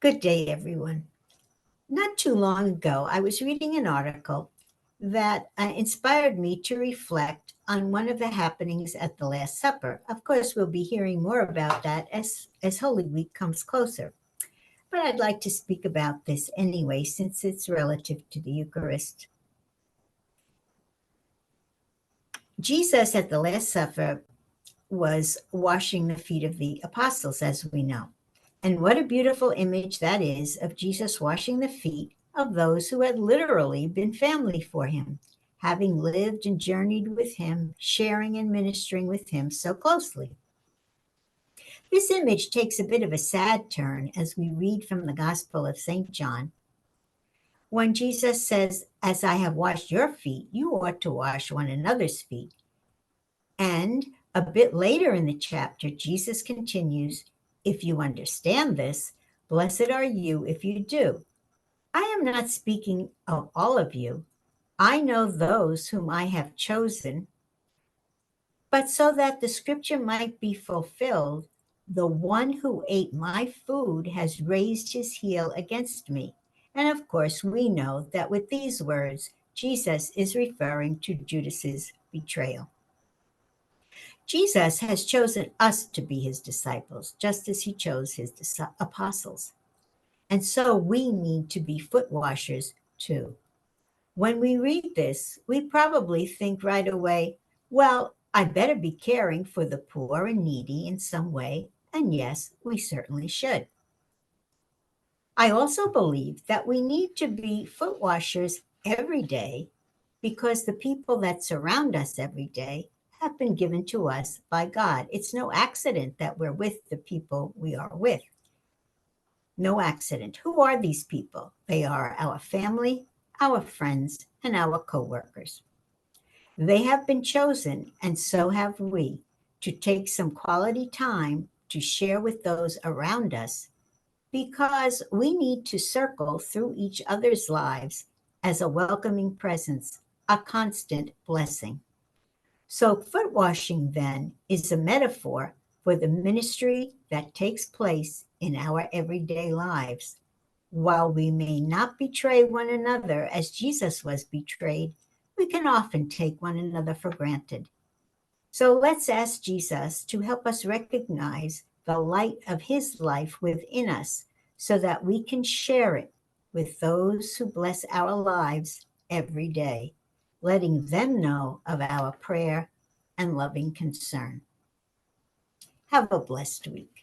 Good day, everyone. Not too long ago, I was reading an article that inspired me to reflect on one of the happenings at the Last Supper. Of course, we'll be hearing more about that as Holy Week comes closer. But I'd like to speak about this anyway, since it's relative to the Eucharist. Jesus at the Last Supper was washing the feet of the apostles, as we know. And what a beautiful image that is of Jesus washing the feet of those who had literally been family for him, having lived and journeyed with him, sharing and ministering with him so closely. This image takes a bit of a sad turn as we read from the Gospel of St. John. When Jesus says, "As I have washed your feet, you ought to wash one another's feet." And a bit later in the chapter, Jesus continues, "If you understand this, blessed are you if you do. I am not speaking of all of you. I know those whom I have chosen, but so that the scripture might be fulfilled, the one who ate my food has raised his heel against me." And of course, we know that with these words, Jesus is referring to Judas's betrayal. Jesus has chosen us to be his disciples, just as he chose his apostles. And so we need to be foot washers too. When we read this, we probably think right away, well, I better be caring for the poor and needy in some way. And yes, we certainly should. I also believe that we need to be foot washers every day because the people that surround us every day have been given to us by God. It's no accident that we're with the people we are with. No accident. Who are these people? They are our family, our friends, and our coworkers. They have been chosen, and so have we, to take some quality time to share with those around us because we need to circle through each other's lives as a welcoming presence, a constant blessing. So, foot washing then is a metaphor for the ministry that takes place in our everyday lives. While we may not betray one another as Jesus was betrayed, we can often take one another for granted. So let's ask Jesus to help us recognize the light of his life within us so that we can share it with those who bless our lives every day, letting them know of our prayer and loving concern. Have a blessed week.